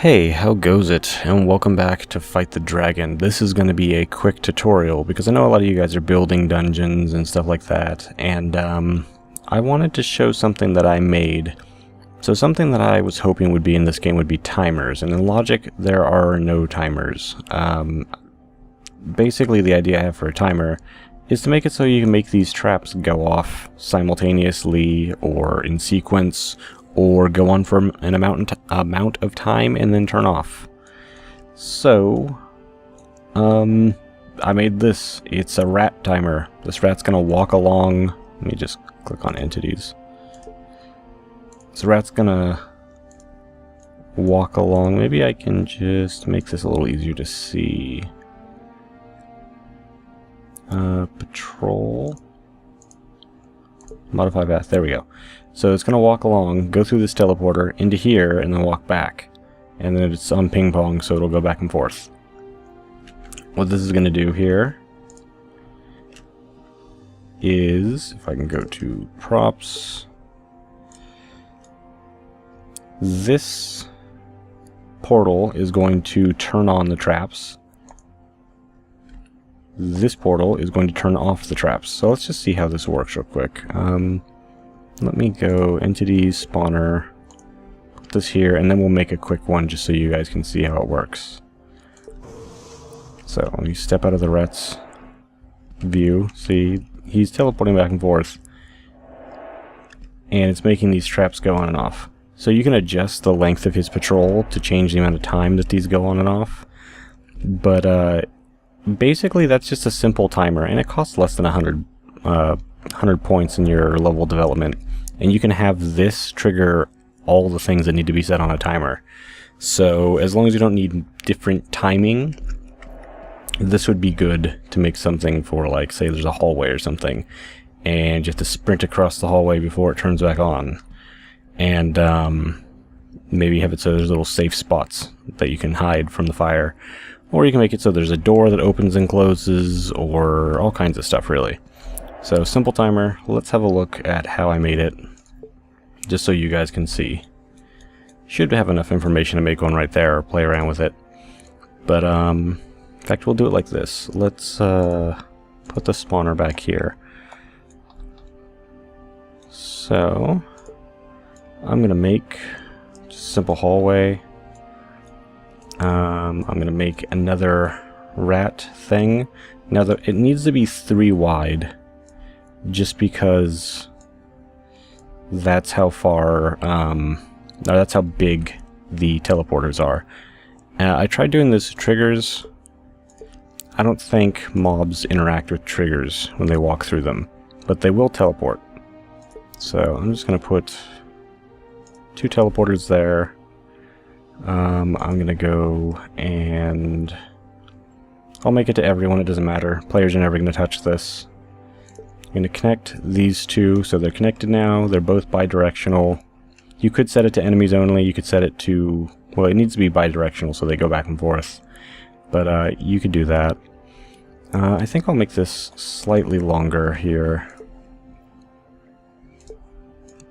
Hey, how goes it? And welcome back to Fight the Dragon. This is going to be a quick tutorial because I know a lot of you guys are building dungeons and stuff like that, and I wanted to show something that I made. So something that I was hoping would be in this game would be timers, and in Logic there are no timers. Basically the idea I have for a timer is to make it so you can make these traps go off simultaneously or in sequence, or go on for an amount of time and then turn off. So, I made this. It's a rat timer. This rat's gonna walk along. Let me just click on entities. So rat's gonna walk along. Maybe I can just make this a little easier to see. Patrol. Modify path. There we go. So it's going to walk along, go through this teleporter, into here, and then walk back. And then it's on ping pong, so it'll go back and forth. What this is going to do here is, if I can go to props, this portal is going to turn on the traps. This portal is going to turn off the traps. So let's just see how this works real quick. Let me go entities, spawner, put this here, and then we'll make a quick one just so you guys can see how it works. So let me step out of the rat's view. See, he's teleporting back and forth, and it's making these traps go on and off. So you can adjust the length of his patrol to change the amount of time that these go on and off. But basically that's just a simple timer, and it costs less than 100 points in your level development, and you can have this trigger all the things that need to be set on a timer. So as long as you don't need different timing, this would be good to make something for, like, say there's a hallway or something and you have to sprint across the hallway before it turns back on, and maybe have it so there's little safe spots that you can hide from the fire, or you can make it so there's a door that opens and closes, or all kinds of stuff really. So, simple timer. Let's have a look at how I made it, just so you guys can see. Should have enough information to make one right there, or play around with it. But, in fact, we'll do it like this. Let's, put the spawner back here. So, I'm gonna make just a simple hallway. I'm gonna make another rat thing. Now, it needs to be 3 wide. Just because that's how far, that's how big the teleporters are. I tried doing this with triggers. I don't think mobs interact with triggers when they walk through them, but they will teleport. So I'm just going to put 2 teleporters there. I'm going to go and I'll make it to everyone, it doesn't matter. Players are never going to touch this. I'm going to connect these 2, so they're connected now. They're both bidirectional. You could set it to enemies only. You could set it to, well, it needs to be bidirectional so they go back and forth. But you could do that. I think I'll make this slightly longer here.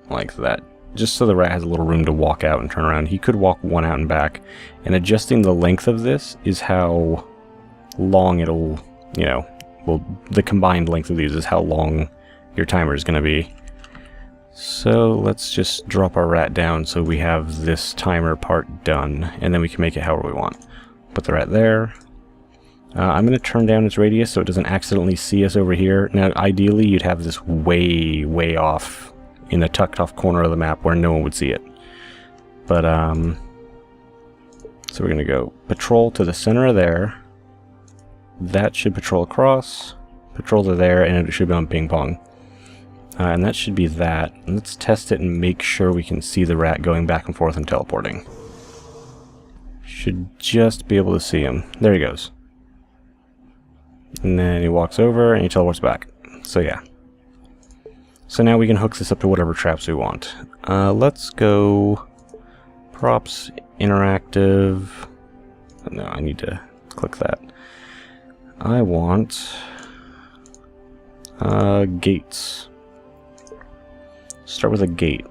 Like that. Just so the rat has a little room to walk out and turn around. He could walk one out and back. And adjusting the length of this is how long it'll, you know, well, the combined length of these is how long your timer is going to be. So let's just drop our rat down so we have this timer part done, and then we can make it however we want. Put the rat there. I'm going to turn down its radius so it doesn't accidentally see us over here. Now, ideally, you'd have this way, way off in a tucked off corner of the map where no one would see it. But, so we're going to go patrol to the center of there. That should patrol across, patrol to there, and it should be on ping pong. And that should be that. Let's test it and make sure we can see the rat going back and forth and teleporting. Should just be able to see him. There he goes. And then he walks over and he teleports back. So yeah. So now we can hook this up to whatever traps we want. Let's go props, interactive. No, I need to click that. I want gates. Start with a gate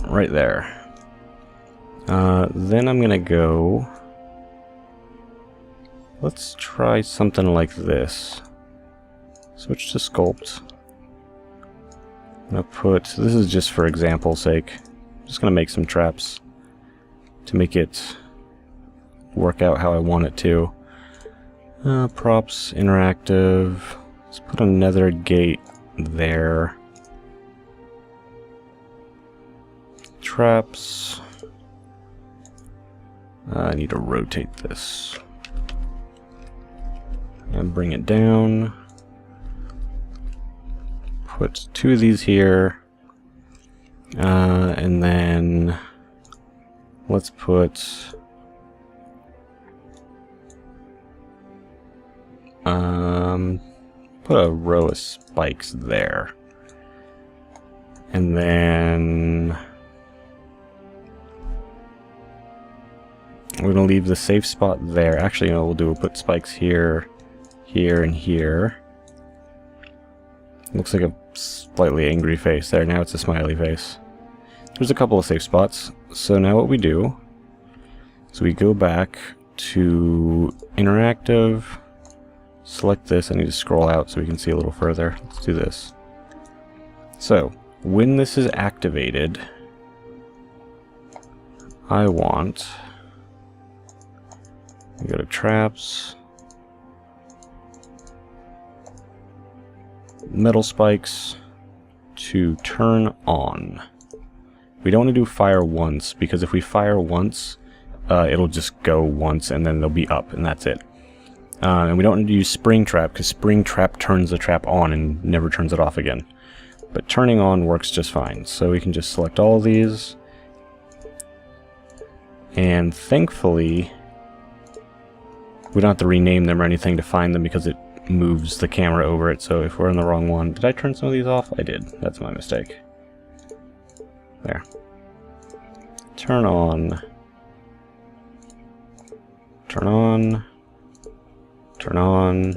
right there. Then I'm gonna go... Let's try something like this. Switch to sculpt. I'm gonna put... This is just for example's sake. I'm just gonna make some traps to make it work out how I want it to. Props, interactive. Let's put another gate there. Traps. I need to rotate this. And bring it down. Put 2 of these here. And then let's put a row of spikes there. And then we're gonna leave the safe spot there. Actually, you know what we'll put spikes here, here, and here. Looks like a slightly angry face there. Now it's a smiley face. There's a couple of safe spots. So now what we do is we go back to interactive, select this. I need to scroll out so we can see a little further. Let's do this. So when this is activated, I want... We go to traps, metal spikes to turn on. We don't want to do fire once, because if we fire once, it'll just go once and then they'll be up and that's it. And we don't need to use spring trap, because spring trap turns the trap on and never turns it off again. But turning on works just fine. So we can just select all of these. And thankfully, we don't have to rename them or anything to find them because it moves the camera over it. So if we're in the wrong one... Did I turn some of these off? I did. That's my mistake. There. Turn on. Turn on. Turn on.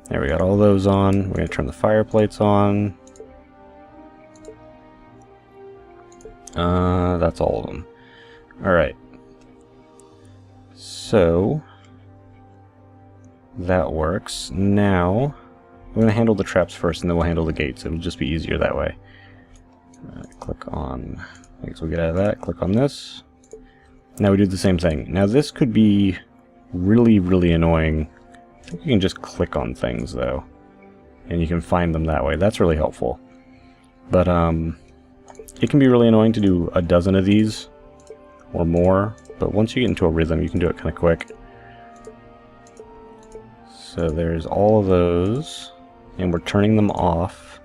There, we got all those on. We're going to turn the fire plates on. That's all of them. Alright. So, that works. Now, we're going to handle the traps first, and then we'll handle the gates. It'll just be easier that way. Click on... I guess we'll get out of that. Click on this. Now we do the same thing. Now this could be really, really annoying. I think you can just click on things, though. And you can find them that way. That's really helpful. But, it can be really annoying to do a dozen of these, or more. But once you get into a rhythm, you can do it kind of quick. So there's all of those, and we're turning them off.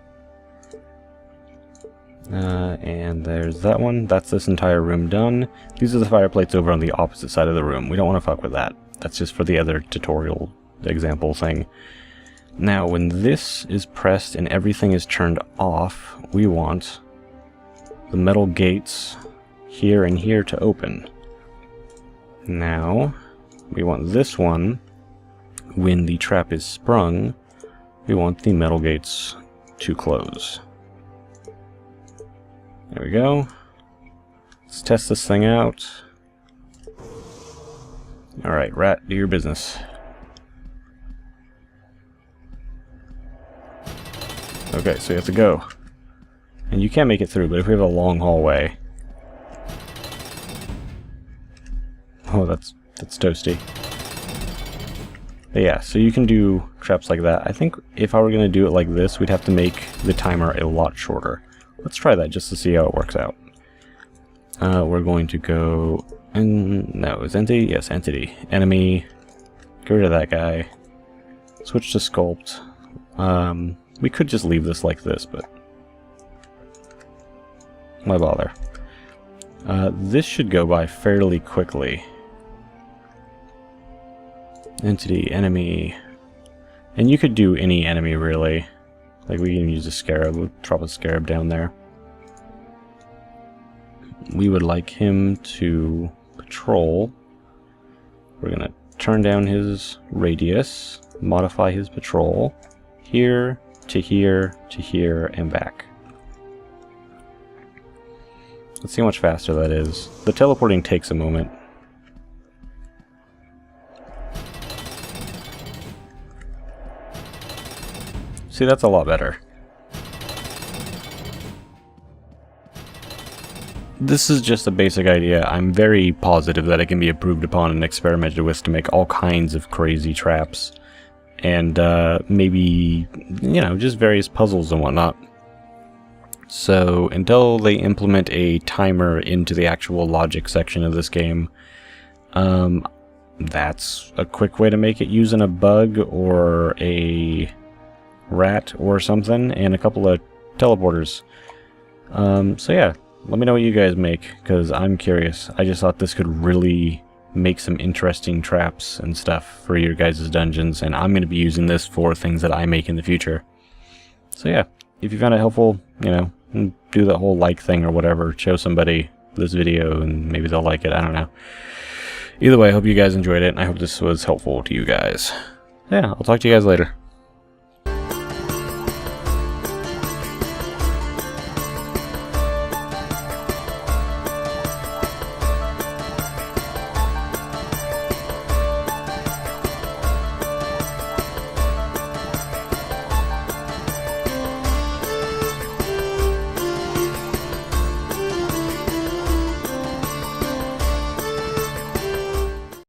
And there's that one. That's this entire room done. These are the fire plates over on the opposite side of the room. We don't want to fuck with that. That's just for the other tutorial example thing. Now, when this is pressed and everything is turned off, we want the metal gates here and here to open. Now, we want this one, when the trap is sprung, we want the metal gates to close. There we go. Let's test this thing out. Alright, rat, do your business. Okay, so you have to go. And you can make it through, but if we have a long hallway... Oh, that's toasty. But yeah, so you can do traps like that. I think if I were going to do it like this, we'd have to make the timer a lot shorter. Let's try that just to see how it works out. We're going to go... No, is entity? Yes, entity. Enemy. Get rid of that guy. Switch to sculpt. We could just leave this like this, but... why bother? This should go by fairly quickly. Entity, enemy... And you could do any enemy, really. Like, we can use a scarab. We'll drop a scarab down there. We would like him to patrol. We're going to turn down his radius, modify his patrol, here, to here, to here, and back. Let's see how much faster that is. The teleporting takes a moment. See, that's a lot better. This is just a basic idea. I'm very positive that it can be improved upon and experimented with to make all kinds of crazy traps. And maybe, you know, just various puzzles and whatnot. So until they implement a timer into the actual logic section of this game, that's a quick way to make it using a bug or a rat or something and a couple of teleporters. So yeah, let me know what you guys make, because I'm curious. I just thought this could really make some interesting traps and stuff for your guys' dungeons, and I'm going to be using this for things that I make in the future. So yeah, if you found it helpful, you know, do the whole like thing or whatever, show somebody this video and maybe they'll like it, I don't know. Either way, I hope you guys enjoyed it, and I hope this was helpful to you guys. Yeah, I'll talk to you guys later.